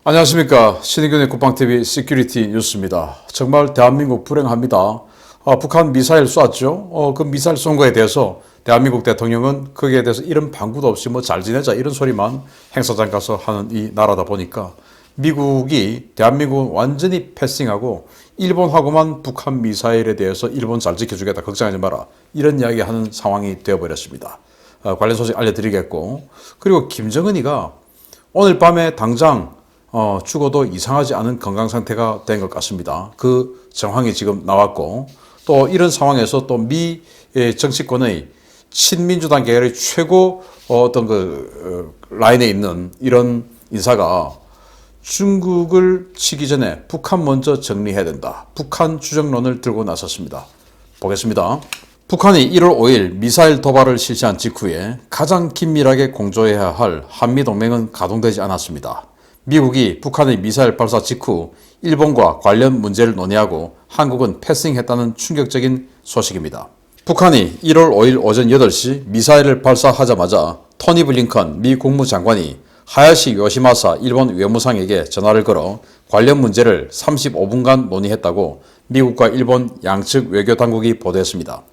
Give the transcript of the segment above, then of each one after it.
안녕하십니까. 신의균의 국방TV 시큐리티 뉴스입니다. 정말 대한민국 불행합니다. 북한 미사일 쐈죠. 그 미사일 쏜 거에 대해서 대한민국 대통령은 거기에 대해서 이런 방구도 없이 뭐 잘 지내자 이런 소리만 행사장 가서 하는 이 나라다 보니까 미국이 대한민국 완전히 패싱하고 일본하고만 북한 미사일에 대해서 일본 잘 지켜주겠다 걱정하지 마라 이런 이야기 하는 상황이 되어버렸습니다. 관련 소식 알려드리겠고, 그리고 김정은이가 오늘 밤에 당장 죽어도 이상하지 않은 건강 상태가 된 것 같습니다. 그 정황이 지금 나왔고, 또 이런 상황에서 또 미 정치권의 친민주당 계열의 최고 어떤 라인에 있는 이런 인사가 중국을 치기 전에 북한 먼저 정리해야 된다. 북한 주정론을 들고 나섰습니다. 보겠습니다. 북한이 1월 5일 미사일 도발을 실시한 직후에 가장 긴밀하게 공조해야 할 한미동맹은 가동되지 않았습니다. 미국이 북한의 미사일 발사 직후 일본과 관련 문제를 논의하고 한국은 패싱했다는 충격적인 소식입니다. 북한이 1월 5일 오전 8시 미사일을 발사하자마자 토니 블링컨 미 국무장관이 하야시 요시마사 일본 외무상에게 전화를 걸어 관련 문제를 35분간 논의했다고 미국과 일본 양측 외교당국이 보도했습니다.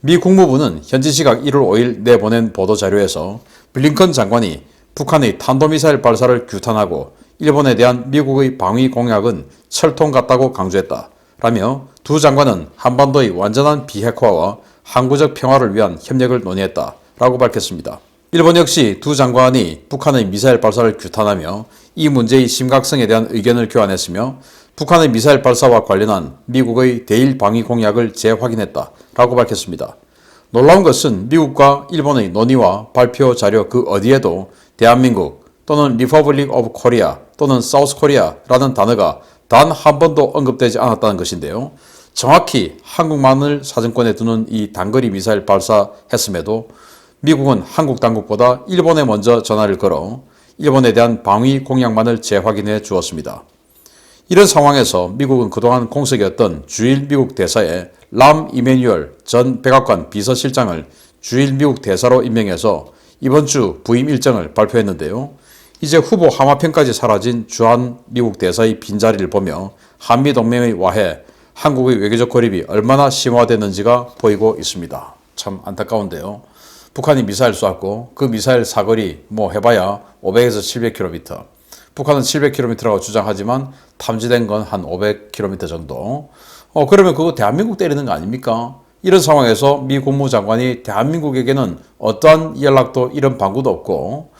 미 국무부는 현지 시각 1월 5일 내보낸 보도자료에서 블링컨 장관이 북한의 탄도미사일 발사를 규탄하고 일본에 대한 미국의 방위 공약은 철통 같다고 강조했다 라며 두 장관은 한반도의 완전한 비핵화와 항구적 평화를 위한 협력을 논의했다 라고 밝혔습니다. 일본 역시 두 장관이 북한의 미사일 발사를 규탄하며 이 문제의 심각성에 대한 의견을 교환했으며 북한의 미사일 발사와 관련한 미국의 대일 방위 공약을 재확인했다 라고 밝혔습니다. 놀라운 것은 미국과 일본의 논의와 발표 자료 그 어디에도 대한민국 또는 리퍼블릭 오브 코리아 또는 사우스 코리아라는 단어가 단 한 번도 언급되지 않았다는 것인데요. 정확히 한국만을 사정권에 두는 이 단거리 미사일 발사했음에도 미국은 한국 당국보다 일본에 먼저 전화를 걸어 일본에 대한 방위 공약만을 재확인해 주었습니다. 이런 상황에서 미국은 그동안 공석이었던 주일 미국 대사에 람 이메뉴얼 전 백악관 비서실장을 주일 미국 대사로 임명해서 이번 주 부임 일정을 발표했는데요. 이제 후보 하마평까지 사라진 주한 미국 대사의 빈자리를 보며 한미동맹의 와해, 한국의 외교적 고립이 얼마나 심화됐는지가 보이고 있습니다. 참 안타까운데요. 북한이 미사일 쐈고 그 미사일 사거리 해봐야 500에서 700km. 북한은 700km라고 주장하지만 탐지된 건 한 500km 정도. 그러면 그거 대한민국 때리는 거 아닙니까? 이런 상황에서 미 국무장관이 대한민국에게는 어떠한 연락도 이런 방구도 없고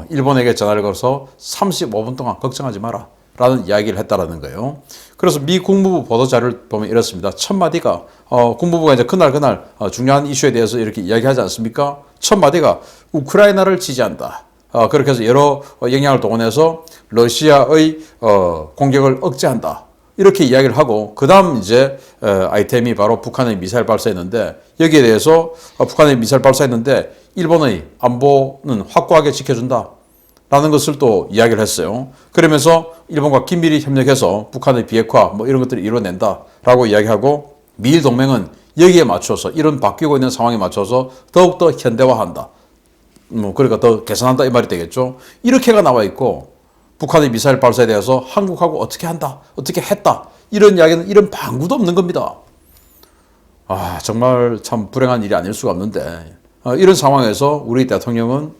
일본에게 전화를 걸어서 35분 동안 걱정하지 마라 라는 이야기를 했다라는 거예요. 그래서 미 국무부 보도자료를 보면 이렇습니다. 첫 마디가 국무부가 이제 그날 중요한 이슈에 대해서 이렇게 이야기하지 않습니까? 첫 마디가 우크라이나를 지지한다. 그렇게 해서 여러 영향을 동원해서 러시아의 공격을 억제한다. 이렇게 이야기를 하고 그 다음 이제 아이템이 바로 북한의 미사일 발사했는데, 여기에 대해서 북한의 미사일 발사했는데 일본의 안보는 확고하게 지켜준다 라는 것을 또 이야기를 했어요. 그러면서 일본과 긴밀히 협력해서 북한의 비핵화 이런 것들을 이뤄낸다 라고 이야기하고, 미일 동맹은 여기에 맞춰서 이런 바뀌고 있는 상황에 맞춰서 더욱더 현대화한다, 그러니까 더 개선한다 이 말이 되겠죠. 이렇게가 나와 있고, 북한의 미사일 발사에 대해서 한국하고 어떻게 한다, 어떻게 했다 이런 이야기는 이런 방구도 없는 겁니다. 정말 참 불행한 일이 아닐 수가 없는데, 이런 상황에서 우리 대통령은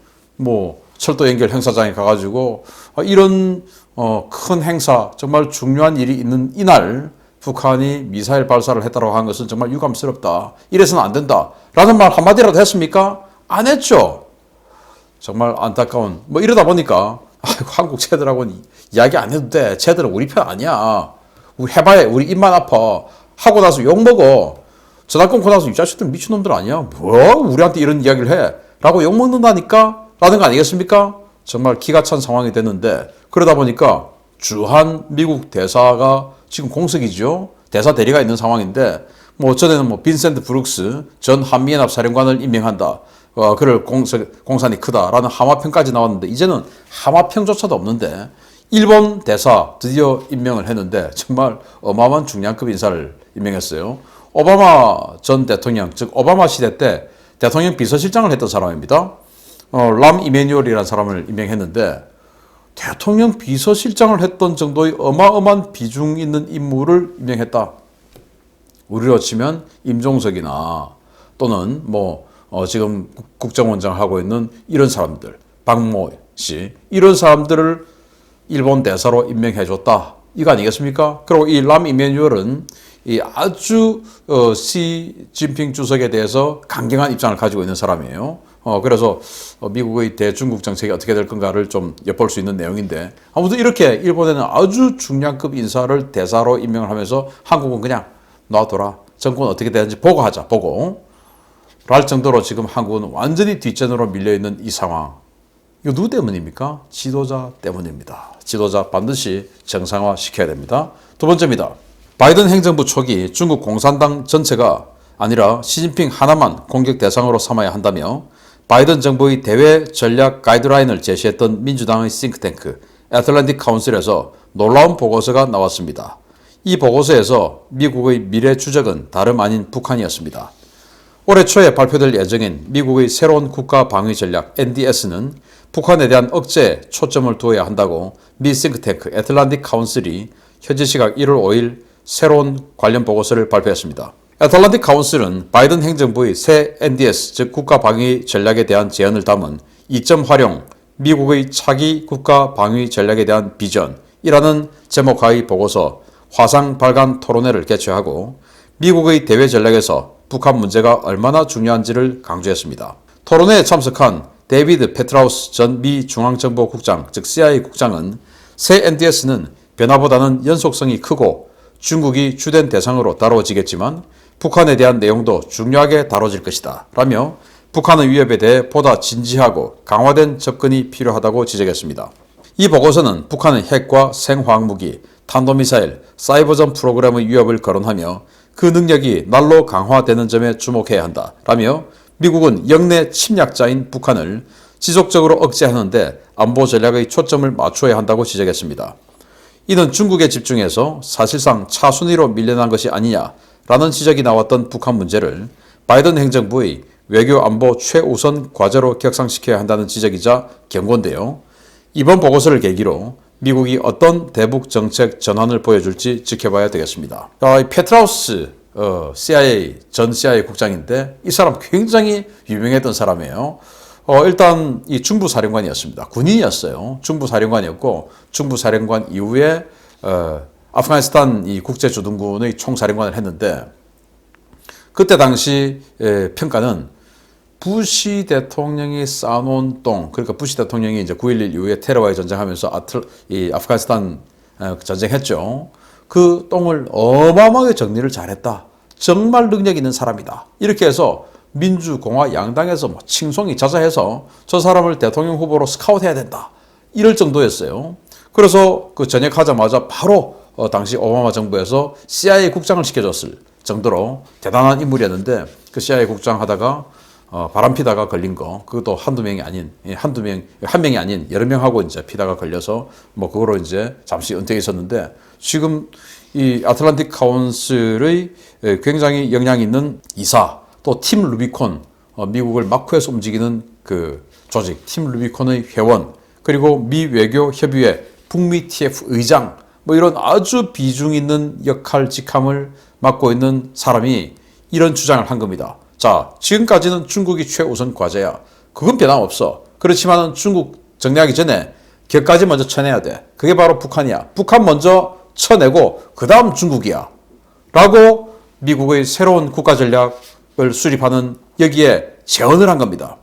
철도 연결 행사장에 가가지고 이런 큰 행사, 정말 중요한 일이 있는 이날 북한이 미사일 발사를 했다고 한 것은 정말 유감스럽다, 이래서는 안 된다 라는 말 한마디라도 했습니까? 안 했죠. 정말 안타까운, 이러다 보니까 한국 쟤들하고는 이야기 안 해도 돼, 쟤들은 우리 편 아니야, 우리 해봐야 우리 입만 아파 하고 나서 욕먹어, 전화 끊고 나서 이 자식들 미친놈들 아니야, 우리한테 이런 이야기를 해 라고 욕먹는다니까 라는 거 아니겠습니까? 정말 기가 찬 상황이 됐는데, 그러다 보니까 주한 미국 대사가 지금 공석이죠. 대사 대리가 있는 상황인데, 전에는 빈센트 브룩스 전 한미연합 사령관을 임명한다, 그럴 공산이 크다라는 하마평까지 나왔는데, 이제는 하마평조차도 없는데 일본 대사 드디어 임명을 했는데 정말 어마어마한 중량급 인사를 임명했어요. 오바마 전 대통령, 즉 오바마 시대 때 대통령 비서실장을 했던 사람입니다. 람 이메뉴얼이라는 사람을 임명했는데 대통령 비서실장을 했던 정도의 어마어마한 비중 있는 인물을 임명했다. 우리로 치면 임종석이나 또는 지금 국정원장을 하고 있는 이런 사람들, 박모 씨, 이런 사람들을 일본 대사로 임명해줬다. 이거 아니겠습니까? 그리고 이 람 이메뉴얼은 이 아주 시진핑 주석에 대해서 강경한 입장을 가지고 있는 사람이에요. 그래서 미국의 대중국 정책이 어떻게 될 건가를 좀 엿볼 수 있는 내용인데, 아무튼 이렇게 일본에는 아주 중량급 인사를 대사로 임명을 하면서 한국은 그냥 놔둬라. 정권 어떻게 되는지 보고 하자. 보고. 랄 정도로 지금 한국은 완전히 뒷전으로 밀려있는 이 상황. 이거 누구 때문입니까? 지도자 때문입니다. 지도자 반드시 정상화 시켜야 됩니다. 두 번째입니다. 바이든 행정부 초기 중국 공산당 전체가 아니라 시진핑 하나만 공격 대상으로 삼아야 한다며 바이든 정부의 대외 전략 가이드라인을 제시했던 민주당의 싱크탱크 애틀랜틱 카운슬에서 놀라운 보고서가 나왔습니다. 이 보고서에서 미국의 미래 주적은 다름 아닌 북한이었습니다. 올해 초에 발표될 예정인 미국의 새로운 국가 방위 전략 NDS는 북한에 대한 억제에 초점을 두어야 한다고 미 싱크탱크 애틀랜틱 카운슬이 현지 시각 1월 5일 새로운 관련 보고서를 발표했습니다. 애틀랜틱 카운슬은 바이든 행정부의 새 NDS, 즉 국가 방위 전략에 대한 제안을 담은 2점 활용 미국의 차기 국가 방위 전략에 대한 비전이라는 제목하의 보고서 화상 발간 토론회를 개최하고 미국의 대외 전략에서 북한 문제가 얼마나 중요한지를 강조했습니다. 토론회에 참석한 데이비드 페트라우스 전 미 중앙정보국장, 즉 CIA 국장은 새 NDS는 변화보다는 연속성이 크고 중국이 주된 대상으로 다뤄지겠지만 북한에 대한 내용도 중요하게 다뤄질 것이다 라며 북한의 위협에 대해 보다 진지하고 강화된 접근이 필요하다고 지적했습니다. 이 보고서는 북한의 핵과 생화학무기, 탄도미사일, 사이버전 프로그램의 위협을 거론하며 그 능력이 날로 강화되는 점에 주목해야 한다 라며 미국은 영내 침략자인 북한을 지속적으로 억제하는데 안보 전략의 초점을 맞춰야 한다고 지적했습니다. 이는 중국에 집중해서 사실상 차순위로 밀려난 것이 아니냐라는 지적이 나왔던 북한 문제를 바이든 행정부의 외교 안보 최우선 과제로 격상시켜야 한다는 지적이자 경고인데요. 이번 보고서를 계기로 미국이 어떤 대북 정책 전환을 보여줄지 지켜봐야 되겠습니다. 페트라우스 전 CIA 국장인데 이 사람 굉장히 유명했던 사람이에요. 일단 이 중부사령관이었습니다. 군인이었어요. 중부사령관이었고 중부사령관 이후에 아프가니스탄 이 국제주둔군의 총사령관을 했는데 그때 당시 평가는 부시 대통령이 쌓아놓은 똥, 그러니까 부시 대통령이 이제 9.11 이후에 테러와의 전쟁하면서 아프가니스탄 전쟁했죠. 그 똥을 어마어마하게 정리를 잘했다. 정말 능력 있는 사람이다. 이렇게 해서 민주공화 양당에서 칭송이 자자해서 저 사람을 대통령 후보로 스카웃해야 된다. 이럴 정도였어요. 그래서 그 전역하자마자 바로 당시 오바마 정부에서 CIA 국장을 시켜줬을 정도로 대단한 인물이었는데 그 CIA 국장 하다가 바람 피다가 걸린 거, 그것도 한두 명이 아닌, 한 명이 아닌 여러 명하고 이제 피다가 걸려서 그거로 이제 잠시 은퇴해 있었는데 지금 이 애틀랜틱 카운슬의 굉장히 영향 있는 이사, 또 팀 루비콘, 미국을 마크에서 움직이는 그 조직, 팀 루비콘의 회원, 그리고 미 외교 협의회 북미 TF 의장, 이런 아주 비중 있는 역할 직함을 맡고 있는 사람이 이런 주장을 한 겁니다. 자, 지금까지는 중국이 최우선 과제야. 그건 변함없어. 그렇지만 중국 정리하기 전에 격까지 먼저 쳐내야 돼. 그게 바로 북한이야. 북한 먼저 쳐내고 그 다음 중국이야. 라고 미국의 새로운 국가 전략을 수립하는 여기에 제언을 한 겁니다.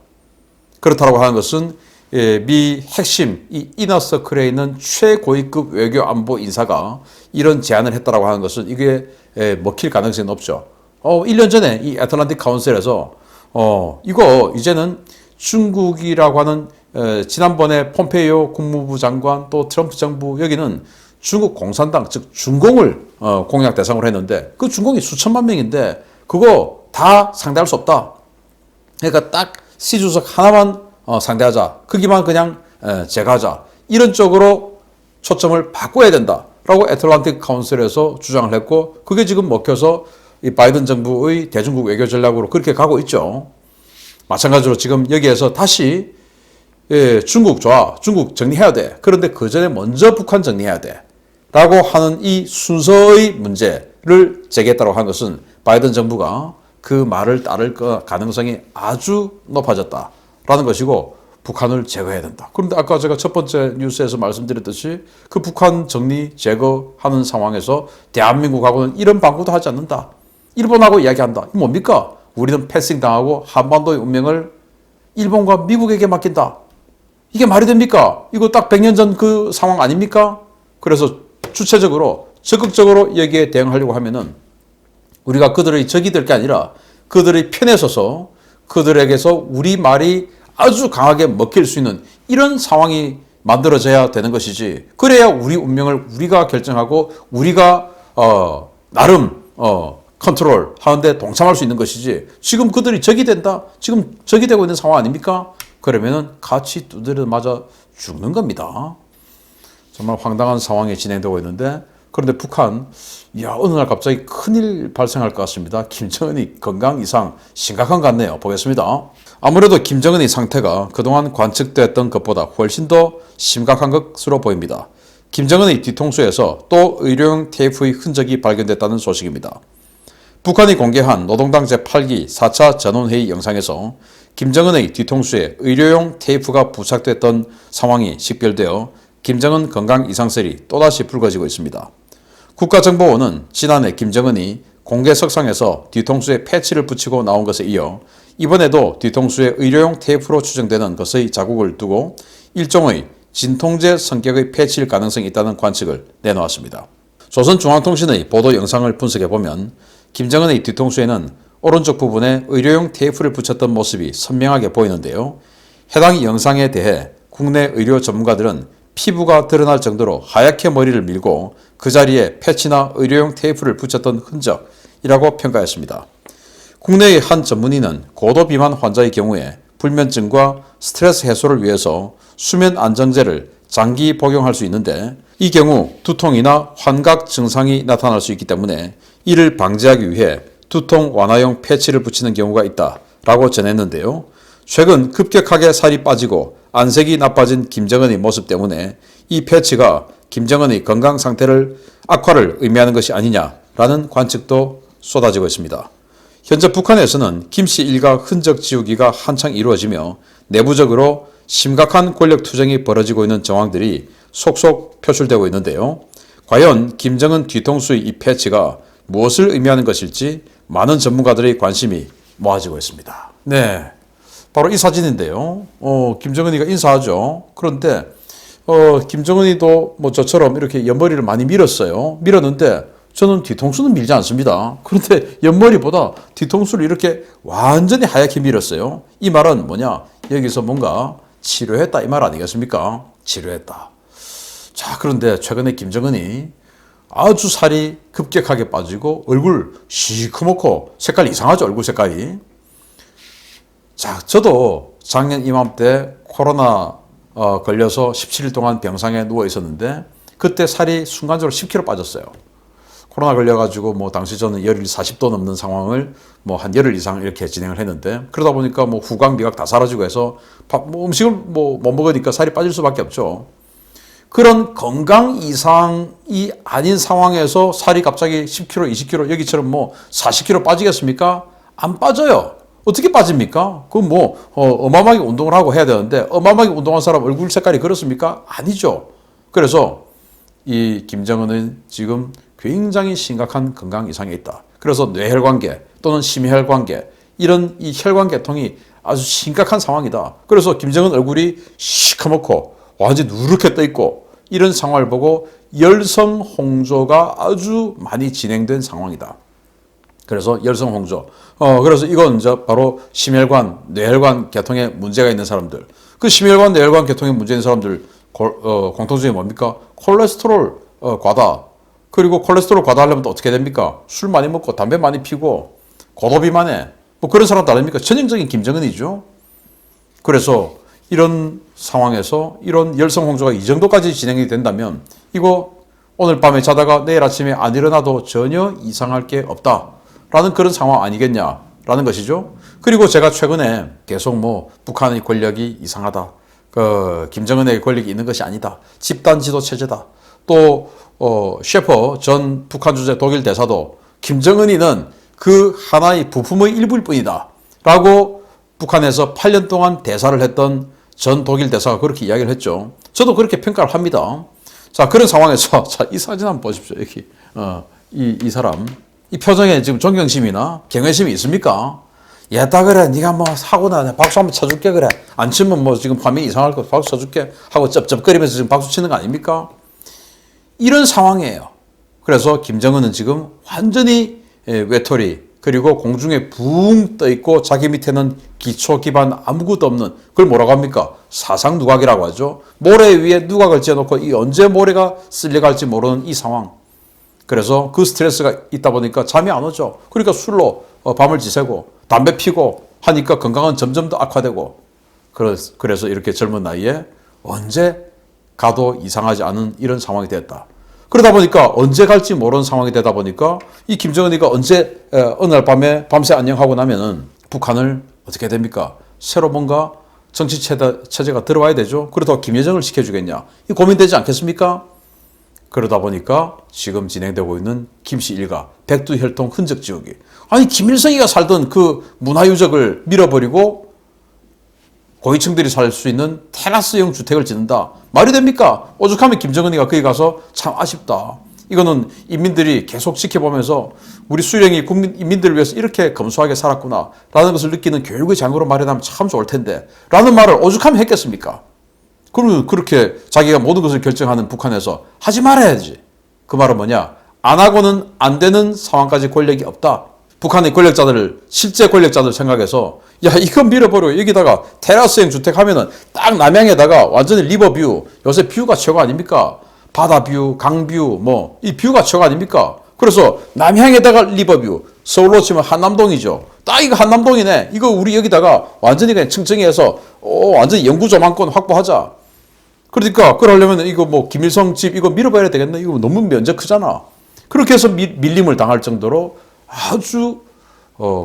그렇다고 하는 것은 미 핵심 이 이너서클에 있는 최고위급 외교 안보 인사가 이런 제안을 했다라고 하는 것은 이게 먹힐 가능성이 높죠. 1년 전에 이 애틀랜틱 카운슬에서 이거 이제는 중국이라고 하는 지난번에 폼페이오 국무부 장관 또 트럼프 정부 여기는 중국 공산당 즉 중공을 공약 대상으로 했는데 그 중공이 수천만 명인데 그거 다 상대할 수 없다. 그러니까 딱 시 주석 하나만 상대하자. 크기만 그냥 제거하자. 이런 쪽으로 초점을 바꿔야 된다라고 애틀랜틱 카운슬에서 주장을 했고 그게 지금 먹혀서 이 바이든 정부의 대중국 외교 전략으로 그렇게 가고 있죠. 마찬가지로 지금 여기에서 다시 예, 중국 좋아. 중국 정리해야 돼. 그런데 그 전에 먼저 북한 정리해야 돼. 라고 하는 이 순서의 문제를 제기했다고 한 것은 바이든 정부가 그 말을 따를 가능성이 아주 높아졌다라는 것이고 북한을 제거해야 된다. 그런데 아까 제가 첫 번째 뉴스에서 말씀드렸듯이 그 북한 정리 제거하는 상황에서 대한민국하고는 이런 방구도 하지 않는다. 일본하고 이야기한다. 이게 뭡니까? 우리는 패싱 당하고 한반도의 운명을 일본과 미국에게 맡긴다. 이게 말이 됩니까? 이거 딱 100년 전 그 상황 아닙니까? 그래서 주체적으로 적극적으로 여기에 대응하려고 하면은 우리가 그들의 적이 될 게 아니라 그들의 편에 서서 그들에게서 우리 말이 아주 강하게 먹힐 수 있는 이런 상황이 만들어져야 되는 것이지. 그래야 우리 운명을 우리가 결정하고 우리가 나름 컨트롤 하는데 동참할 수 있는 것이지. 지금 그들이 적이 된다. 지금 적이 되고 있는 상황 아닙니까? 그러면은 같이 두드려 맞아 죽는 겁니다. 정말 황당한 상황이 진행되고 있는데, 그런데 북한, 어느 날 갑자기 큰일 발생할 것 같습니다. 김정은이 건강 이상 심각한 것 같네요. 보겠습니다. 아무래도 김정은의 상태가 그동안 관측됐던 것보다 훨씬 더 심각한 것으로 보입니다. 김정은의 뒤통수에서 또 의료용 테이프의 흔적이 발견됐다는 소식입니다. 북한이 공개한 노동당 제8기 4차 전원회의 영상에서 김정은의 뒤통수에 의료용 테이프가 부착됐던 상황이 식별되어 김정은 건강 이상설이 또다시 불거지고 있습니다. 국가정보원은 지난해 김정은이 공개석상에서 뒤통수에 패치를 붙이고 나온 것에 이어 이번에도 뒤통수에 의료용 테이프로 추정되는 것의 자국을 두고 일종의 진통제 성격의 패치일 가능성이 있다는 관측을 내놓았습니다. 조선중앙통신의 보도 영상을 분석해보면 김정은의 뒤통수에는 오른쪽 부분에 의료용 테이프를 붙였던 모습이 선명하게 보이는데요. 해당 영상에 대해 국내 의료 전문가들은 피부가 드러날 정도로 하얗게 머리를 밀고 그 자리에 패치나 의료용 테이프를 붙였던 흔적이라고 평가했습니다. 국내의 한 전문의는 고도 비만 환자의 경우에 불면증과 스트레스 해소를 위해서 수면 안정제를 장기 복용할 수 있는데 이 경우 두통이나 환각 증상이 나타날 수 있기 때문에 이를 방지하기 위해 두통 완화용 패치를 붙이는 경우가 있다라고 전했는데요. 최근 급격하게 살이 빠지고 안색이 나빠진 김정은의 모습 때문에 이 패치가 김정은의 건강 상태를 악화를 의미하는 것이 아니냐라는 관측도 쏟아지고 있습니다. 현재 북한에서는 김씨 일가 흔적 지우기가 한창 이루어지며 내부적으로 심각한 권력 투쟁이 벌어지고 있는 정황들이 속속 표출되고 있는데요. 과연 김정은 뒤통수의 이 패치가 무엇을 의미하는 것일지 많은 전문가들의 관심이 모아지고 있습니다. 네, 바로 이 사진인데요. 김정은이가 인사하죠. 그런데 김정은이도 뭐 저처럼 이렇게 옆머리를 많이 밀었어요. 밀었는데 저는 뒤통수는 밀지 않습니다. 그런데 옆머리보다 뒤통수를 이렇게 완전히 하얗게 밀었어요. 이 말은 뭐냐? 여기서 뭔가 치료했다 이 말 아니겠습니까? 치료했다. 자, 그런데 최근에 김정은이 아주 살이 급격하게 빠지고 얼굴 시커멓고 색깔이 이상하죠. 얼굴 색깔이. 자, 저도 작년 이맘때 코로나 걸려서 17일 동안 병상에 누워 있었는데 그때 살이 순간적으로 10kg 빠졌어요. 코로나 걸려가지고 뭐 당시 저는 열이 40도 넘는 상황을 뭐 한 열흘 이상 이렇게 진행을 했는데 그러다 보니까 뭐 후각, 미각 다 사라지고 해서 음식을 뭐 못 먹으니까 살이 빠질 수밖에 없죠. 그런 건강 이상이 아닌 상황에서 살이 갑자기 10kg, 20kg, 여기처럼 뭐 40kg 빠지겠습니까? 안 빠져요. 어떻게 빠집니까? 그건 뭐 어마어마하게 운동을 하고 해야 되는데 어마어마하게 운동한 사람 얼굴 색깔이 그렇습니까? 아니죠. 그래서 이 김정은은 지금 굉장히 심각한 건강 이상에 있다. 그래서 뇌혈관계 또는 심혈관계 이런 이 혈관계통이 아주 심각한 상황이다. 그래서 김정은 얼굴이 시커멓고 완전히 누렇게 떠 있고 이런 상황을 보고 열성 홍조가 아주 많이 진행된 상황이다. 그래서 열성 홍조. 그래서 이건 이제 바로 심혈관, 뇌혈관 계통에 문제가 있는 사람들. 그 심혈관, 뇌혈관 계통에 문제 있는 사람들 공통점이 뭡니까? 콜레스테롤 과다. 그리고 콜레스테롤 과다하려면 또 어떻게 됩니까? 술 많이 먹고 담배 많이 피고 고도비만에 뭐 그런 사람도 아닙니까? 전형적인 김정은이죠. 그래서 이런 상황에서 이런 열성 홍조가 이 정도까지 진행이 된다면 이거 오늘 밤에 자다가 내일 아침에 안 일어나도 전혀 이상할 게 없다라는 그런 상황 아니겠냐라는 것이죠. 그리고 제가 최근에 계속 뭐 북한의 권력이 이상하다. 김정은에게 권력이 있는 것이 아니다. 집단 지도 체제다. 또 셰퍼 전 북한 주재 독일 대사도 김정은이는 그 하나의 부품의 일부일 뿐이다. 라고 북한에서 8년 동안 대사를 했던 전 독일 대사가 그렇게 이야기를 했죠. 저도 그렇게 평가를 합니다. 자, 그런 상황에서 자, 이 사진 한번 보십시오. 여기 이 사람 이 표정에 지금 존경심이나 경외심이 있습니까? 얘다 그래, 네가 뭐 하고 나 박수 한번 쳐줄게 그래. 안 치면 뭐 지금 화면이 이상할 거 박수 쳐줄게 하고 쩝쩝거리면서 지금 박수 치는 거 아닙니까? 이런 상황이에요. 그래서 김정은은 지금 완전히 외톨이 그리고 공중에 붕 떠 있고 자기 밑에는 기초 기반 아무것도 없는 그걸 뭐라고 합니까? 사상 누각이라고 하죠. 모래 위에 누각을 지어놓고 이 언제 모래가 쓸려갈지 모르는 이 상황. 그래서 그 스트레스가 있다 보니까 잠이 안 오죠. 그러니까 술로 밤을 지새고 담배 피고 하니까 건강은 점점 더 악화되고 그래서 이렇게 젊은 나이에 언제 가도 이상하지 않은 이런 상황이 됐다. 그러다 보니까 언제 갈지 모르는 상황이 되다 보니까 이 김정은이가 언제 어느 날 밤에 밤새 안녕하고 나면은 북한을 어떻게 됩니까? 새로 뭔가 정치 체제가 들어와야 되죠. 그렇다고 김여정을 시켜주겠냐? 이 고민되지 않겠습니까? 그러다 보니까 지금 진행되고 있는 김씨 일가 백두혈통 흔적 지우기. 아니 김일성이가 살던 그 문화유적을 밀어버리고 고위층들이 살 수 있는 테라스형 주택을 짓는다. 말이 됩니까? 오죽하면 김정은이가 거기 가서 참 아쉽다. 이거는 인민들이 계속 지켜보면서 우리 수령이 인민들을 위해서 이렇게 검소하게 살았구나 라는 것을 느끼는 교육의 장으로 마련하면 참 좋을 텐데 라는 말을 오죽하면 했겠습니까? 그러면 그렇게 자기가 모든 것을 결정하는 북한에서 하지 말아야지. 그 말은 뭐냐? 안 하고는 안 되는 상황까지 권력이 없다. 북한의 권력자들을 실제 권력자들 생각해서 야 이거 밀어버려 여기다가 테라스형 주택 하면은 딱 남양에다가 완전히 리버뷰 요새 뷰가 최고 아닙니까? 바다뷰, 강뷰 뭐 이 뷰가 최고 아닙니까? 그래서 남양에다가 리버뷰 서울로 치면 한남동이죠. 딱 이거 한남동이네. 이거 우리 여기다가 완전히 그냥 층층이해서 완전히 영구 조망권 확보하자. 그러니까 그러려면 이거 뭐 김일성 집 이거 밀어버려야 되겠네. 이거 너무 면적 크잖아. 그렇게 해서 밀림을 당할 정도로 아주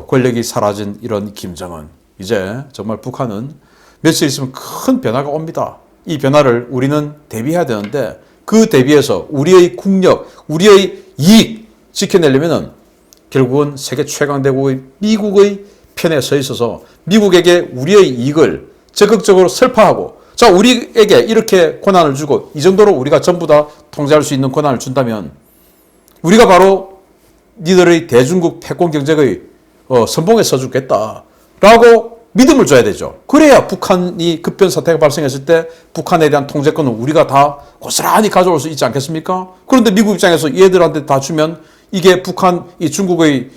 권력이 사라진 이런 김정은. 이제 정말 북한은 며칠 있으면 큰 변화가 옵니다. 이 변화를 우리는 대비해야 되는데 그 대비해서 우리의 국력, 우리의 이익 지켜내려면 결국은 세계 최강대국의 미국의 편에 서 있어서 미국에게 우리의 이익을 적극적으로 설파하고 자 우리에게 이렇게 권한을 주고 이 정도로 우리가 전부 다 통제할 수 있는 권한을 준다면 우리가 바로 니들의 대중국 패권 경쟁의 선봉에 서주겠다라고 믿음을 줘야 되죠. 그래야 북한이 급변 사태가 발생했을 때 북한에 대한 통제권은 우리가 다 고스란히 가져올 수 있지 않겠습니까? 그런데 미국 입장에서 얘들한테 다 주면 이게 북한, 이 중국의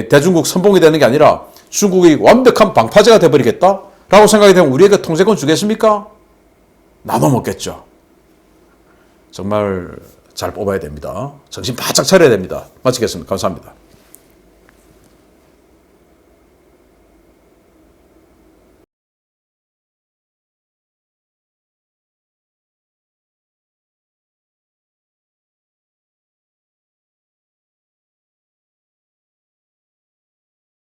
대중국 선봉이 되는 게 아니라 중국의 완벽한 방파제가 돼버리겠다라고 생각이 되면 우리에게 통제권 주겠습니까? 나눠 먹겠죠. 정말 잘 뽑아야 됩니다. 정신 바짝 차려야 됩니다. 마치겠습니다. 감사합니다.